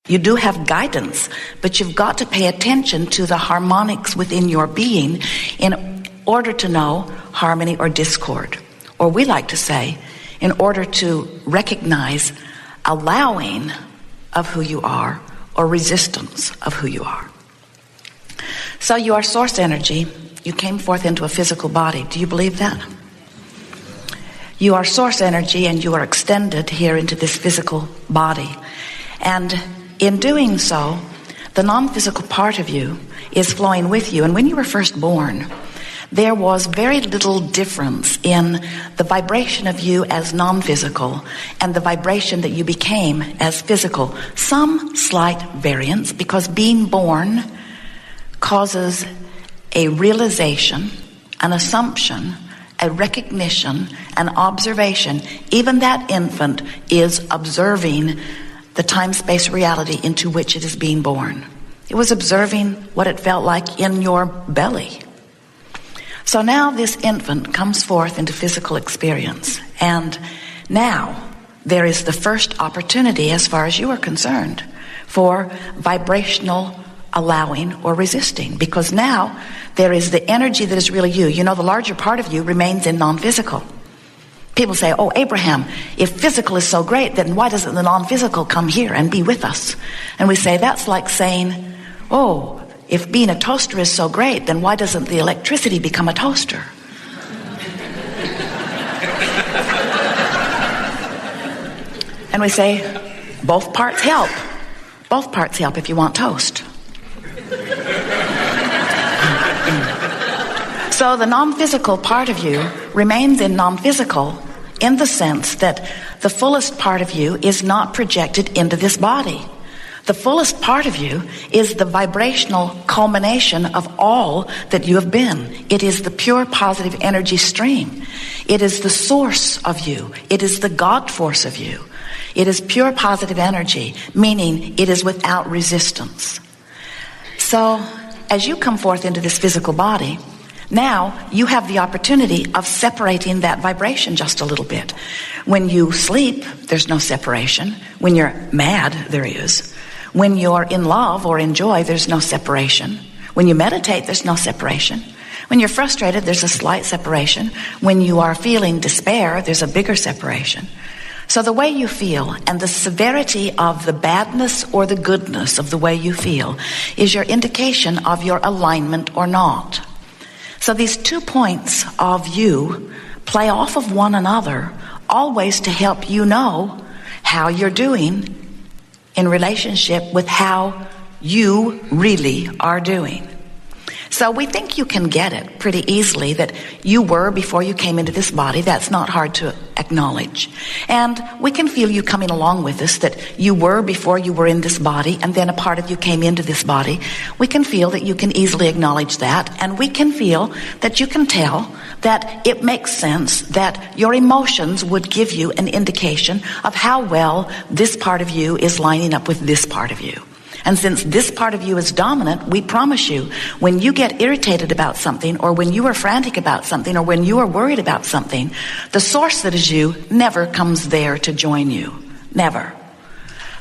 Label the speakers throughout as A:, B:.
A: You do have guidance, but you've got to pay attention to the harmonics within your being in order to know harmony or discord. Or we like to say, in order to recognize allowing of who you are or resistance of who you are. So you are source energy. You came forth into a physical body. Do you believe that? You are source energy and you are extended here into this physical body. And in doing so, the non-physical part of you is flowing with you. And when you were first born, there was very little difference in the vibration of you as non-physical and the vibration that you became as physical. Some slight variance, because being born causes a realization, an assumption, a recognition, an observation. Even that infant is observing the time-space reality into which it is being born. It was observing what it felt like in your belly. So now this infant comes forth into physical experience, and now there is the first opportunity, as far as you are concerned, for vibrational allowing or resisting, because now there is the energy that is really you. You know, the larger part of you remains in non-physical. People say, oh, Abraham, if physical is so great, then why doesn't the non-physical come here and be with us? And we say, that's like saying, oh, if being a toaster is so great, then why doesn't the electricity become a toaster? And we say, both parts help. Both parts help if you want toast. So the non-physical part of you remains in non-physical in the sense that the fullest part of you is not projected into this body. The fullest part of you is the vibrational culmination of all that you have been. It is the pure positive energy stream. It is the source of you. It is the God force of you. It is pure positive energy, meaning it is without resistance. So as you come forth into this physical body, now you have the opportunity of separating that vibration just a little bit. When you sleep, there's no separation. When you're mad, there is. When you're in love or in joy, there's no separation. When you meditate, there's no separation. When you're frustrated, there's a slight separation. When you are feeling despair, there's a bigger separation. So the way you feel and the severity of the badness or the goodness of the way you feel is your indication of your alignment or not. So these 2 points of you play off of one another, always to help you know how you're doing in relationship with how you really are doing. So we think you can get it pretty easily that you were before you came into this body. That's not hard to acknowledge. And we can feel you coming along with us, that you were before you were in this body, and then a part of you came into this body. We can feel that you can easily acknowledge that, and we can feel that you can tell that it makes sense that your emotions would give you an indication of how well this part of you is lining up with this part of you. And since this part of you is dominant, we promise you, when you get irritated about something, or when you are frantic about something, or when you are worried about something, the source that is you never comes there to join you. Never.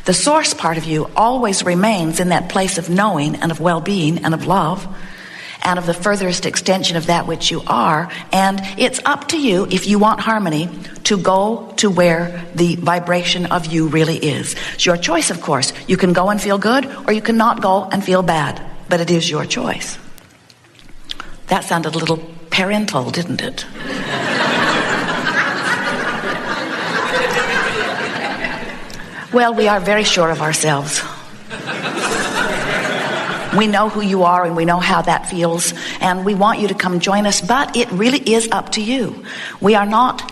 A: The source part of you always remains in that place of knowing and of well-being and of love and of the furthest extension of that which you are. And it's up to you, if you want harmony, to go to where the vibration of you really is. It's your choice, of course. You can go and feel good, or you can not go and feel bad. But it is your choice. That sounded a little parental, didn't it? Well, we are very sure of ourselves. We know who you are and we know how that feels, and we want you to come join us, but it really is up to you. We are not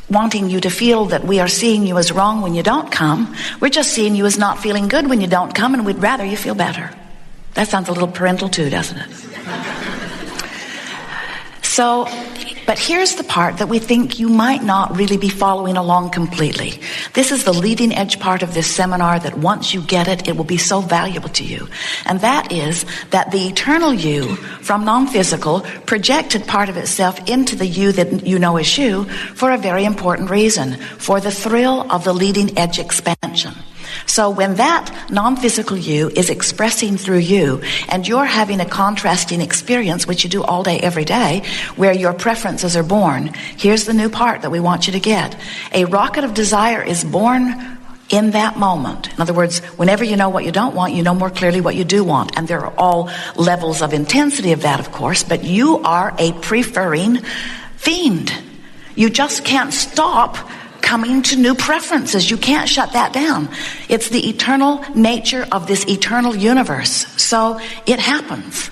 A: wanting you to feel that we are seeing you as wrong when you don't come. We're just seeing you as not feeling good when you don't come, and we'd rather you feel better. That sounds a little parental too, doesn't it? So, but here's the part that we think you might not really be following along completely. This is the leading edge part of this seminar that once you get it, it will be so valuable to you. And that is that the eternal you from non-physical projected part of itself into the you that you know as you for a very important reason, for the thrill of the leading edge expansion. So when that non-physical you is expressing through you, and you're having a contrasting experience, which you do all day, every day, where your preferences are born, here's the new part that we want you to get. A rocket of desire is born in that moment. In other words, whenever you know what you don't want, you know more clearly what you do want. And there are all levels of intensity of that, of course, but you are a preferring fiend. You just can't stop coming to new preferences. You can't shut that down. It's the eternal nature of this eternal universe. So it happens.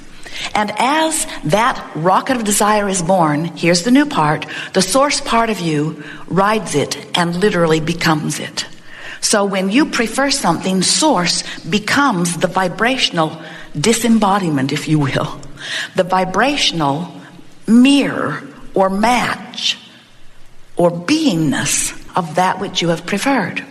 A: And as that rocket of desire is born, here's the new part, the source part of you rides it and literally becomes it. So when you prefer something, source becomes the vibrational disembodiment, if you will. The vibrational mirror or match or beingness of that which you have preferred.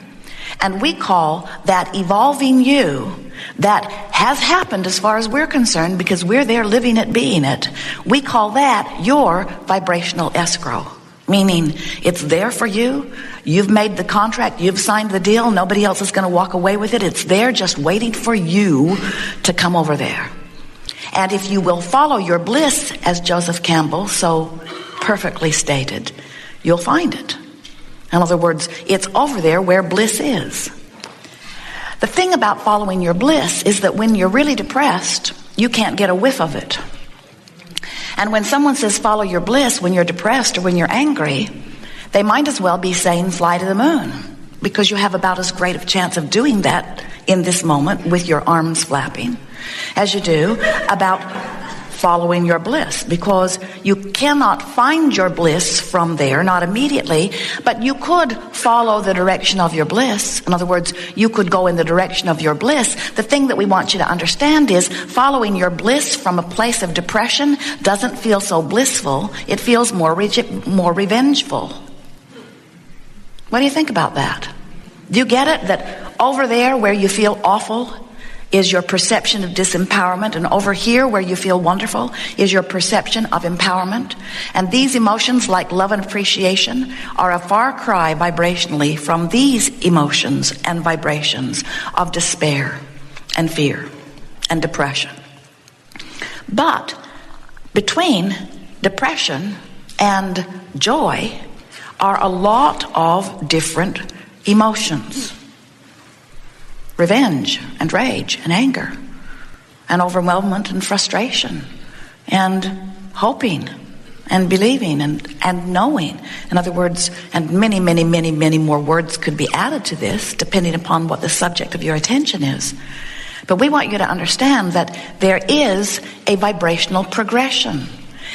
A: And we call that evolving you that has happened as far as we're concerned, because we're there living it, being it. We call that your vibrational escrow. Meaning it's there for you. You've made the contract. You've signed the deal. Nobody else is going to walk away with it. It's there just waiting for you to come over there. And if you will follow your bliss, as Joseph Campbell so perfectly stated, you'll find it. In other words, it's over there where bliss is. The thing about following your bliss is that when you're really depressed, you can't get a whiff of it. And when someone says follow your bliss when you're depressed or when you're angry, they might as well be saying fly to the moon, because you have about as great a chance of doing that in this moment with your arms flapping as you do about following your bliss, because you cannot find your bliss from there, not immediately, but you could follow the direction of your bliss. In other words, you could go in the direction of your bliss. The thing that we want you to understand is following your bliss from a place of depression doesn't feel so blissful. It feels more revengeful. What do you think about that? Do you get it? That over there where you feel awful is your perception of disempowerment, and over here where you feel wonderful is your perception of empowerment. And these emotions, like love and appreciation, are a far cry vibrationally from these emotions and vibrations of despair and fear and depression. But between depression and joy are a lot of different emotions. Revenge and rage and anger and overwhelmment and frustration and hoping and believing and knowing. In other words, and many, many, many, many more words could be added to this depending upon what the subject of your attention is. But we want you to understand that there is a vibrational progression,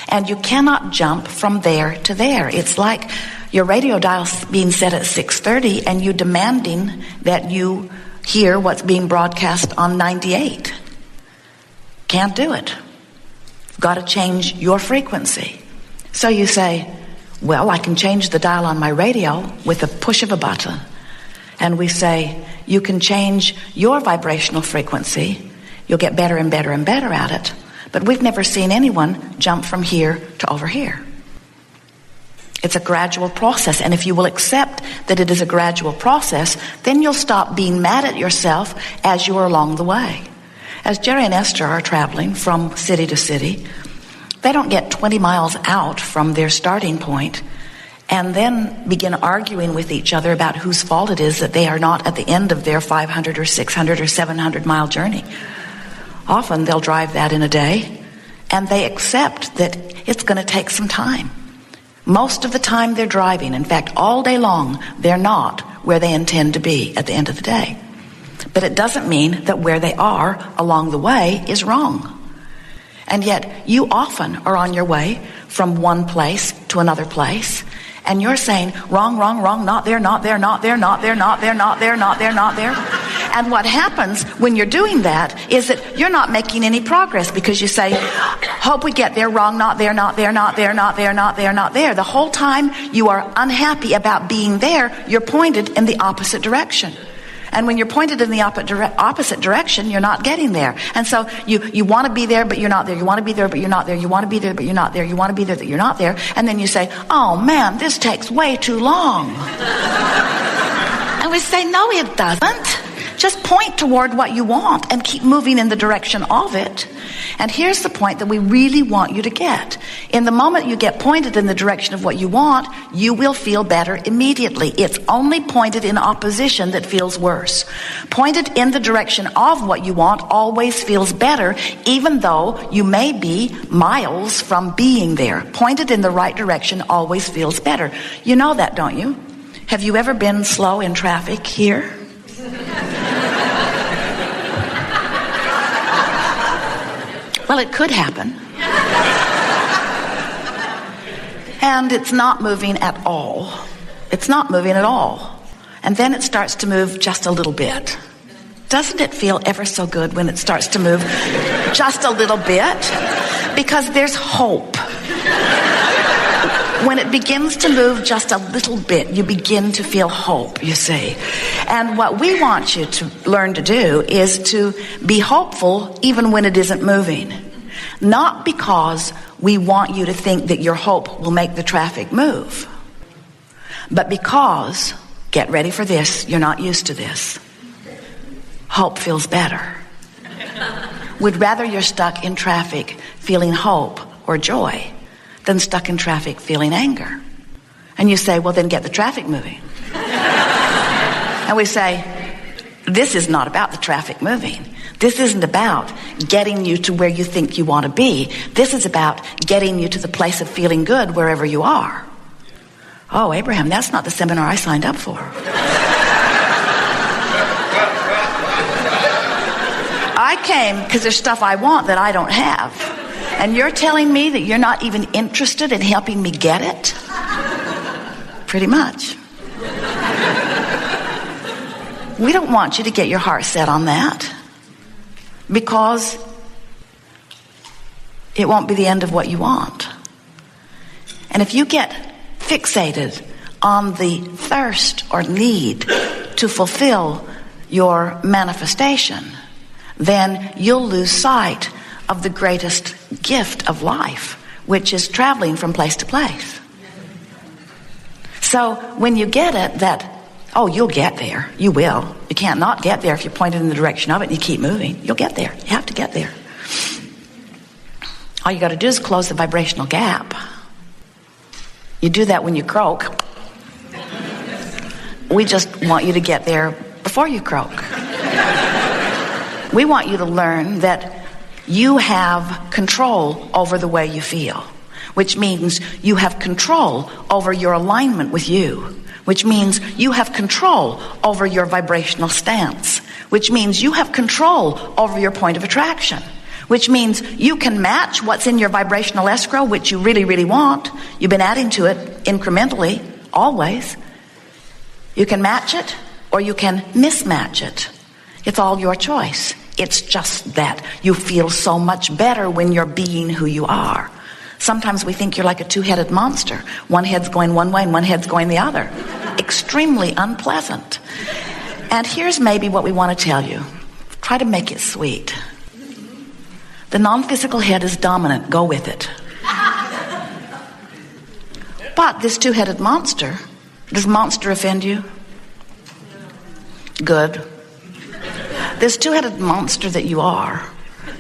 A: and you cannot jump from there to there. It's like your radio dial being set at 6:30 and you demanding that you hear what's being broadcast on 98. Can't do it. You've got to change your frequency. So you say, well, I can change the dial on my radio with a push of a button. And we say, you can change your vibrational frequency. You'll get better and better and better at it. But we've never seen anyone jump from here to over here. It's a gradual process, and if you will accept that it is a gradual process, then you'll stop being mad at yourself as you are along the way. As Jerry and Esther are traveling from city to city, they don't get 20 miles out from their starting point and then begin arguing with each other about whose fault it is that they are not at the end of their 500 or 600 or 700 mile journey. Often they'll drive that in a day, and they accept that it's going to take some time. Most of the time they're driving. In fact, all day long, they're not where they intend to be at the end of the day. But it doesn't mean that where they are along the way is wrong. And yet, you often are on your way from one place to another place, and you're saying, wrong, wrong, wrong, not there, not there, not there, not there, not there, not there, not there, not there. And what happens when you're doing that is that you're not making any progress, because you say, hope we get there, wrong, not there, not there, not there, not there, not there, not there. The whole time you are unhappy about being there, you're pointed in the opposite direction. And when you're pointed in the opposite direction, you're not getting there. And so you want to be there, but you're not there. You want to be there, but you're not there. You want to be there, but you're not there. You want to be there, but you're not there. And then you say, oh man, this takes way too long. And we say, no, it doesn't. Just point toward what you want and keep moving in the direction of it. And here's the point that we really want you to get. In the moment you get pointed in the direction of what you want, you will feel better immediately. It's only pointed in opposition that feels worse. Pointed in the direction of what you want always feels better, even though you may be miles from being there. Pointed in the right direction always feels better. You know that, don't you? Have you ever been slow in traffic here? Well, it could happen. And it's not moving at all. It's not moving at all. And then it starts to move just a little bit. Doesn't it feel ever so good when it starts to move just a little bit? Because there's hope. When it begins to move just a little bit, you begin to feel hope, you see. And what we want you to learn to do is to be hopeful even when it isn't moving. Not because we want you to think that your hope will make the traffic move, but because, get ready for this, you're not used to this, hope feels better. We'd rather you're stuck in traffic feeling hope or joy than stuck in traffic feeling anger. And you say, well, then get the traffic moving. And we say, this is not about the traffic moving. This isn't about getting you to where you think you want to be. This is about getting you to the place of feeling good wherever you are. Oh, Abraham, that's not the seminar I signed up for. I came because there's stuff I want that I don't have. And you're telling me that you're not even interested in helping me get it? Pretty much. We don't want you to get your heart set on that, because it won't be the end of what you want. And if you get fixated on the thirst or need to fulfill your manifestation, then you'll lose sight of the greatest gift of life, which is traveling from place to place. So when you get it that, oh, you'll get there. You will. You can't not get there if you point it in the direction of it and you keep moving. You'll get there. You have to get there. All you got to do is close the vibrational gap. You do that when you croak. We just want you to get there before you croak. We want you to learn that you have control over the way you feel, which means you have control over your alignment with you, which means you have control over your vibrational stance, which means you have control over your point of attraction, which means you can match what's in your vibrational escrow, which you really, really want. You've been adding to it incrementally, always. You can match it or you can mismatch it. It's all your choice. It's just that you feel so much better when you're being who you are. Sometimes we think you're like a two-headed monster. One head's going one way and one head's going the other. Extremely unpleasant. And here's maybe what we want to tell you. Try to make it sweet. The non-physical head is dominant. Go with it. But this two-headed monster, does monster offend you? Good. This two-headed monster that you are,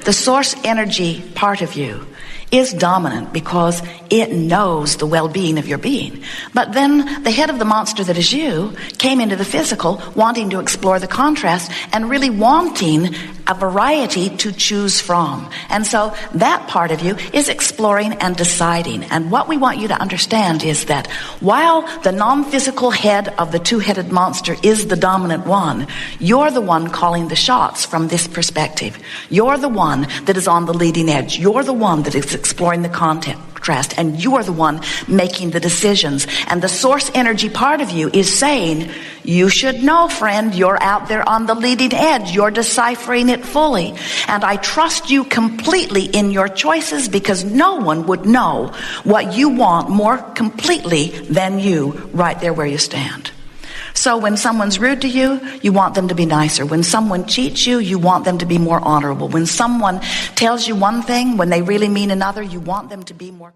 A: the source energy part of you, is dominant because it knows the well-being of your being. But then the head of the monster that is you came into the physical wanting to explore the contrast and really wanting a variety to choose from. And so that part of you is exploring and deciding. And what we want you to understand is that while the non-physical head of the two-headed monster is the dominant one, you're the one calling the shots from this perspective. You're the one that is on the leading edge. You're the one that is exploring the contrast, and you are the one making the decisions. And the source energy part of you is saying, you should know, friend, you're out there on the leading edge. You're deciphering it fully. And I trust you completely in your choices, because no one would know what you want more completely than you right there where you stand. So when someone's rude to you, you want them to be nicer. When someone cheats you, you want them to be more honorable. When someone tells you one thing, when they really mean another, you want them to be more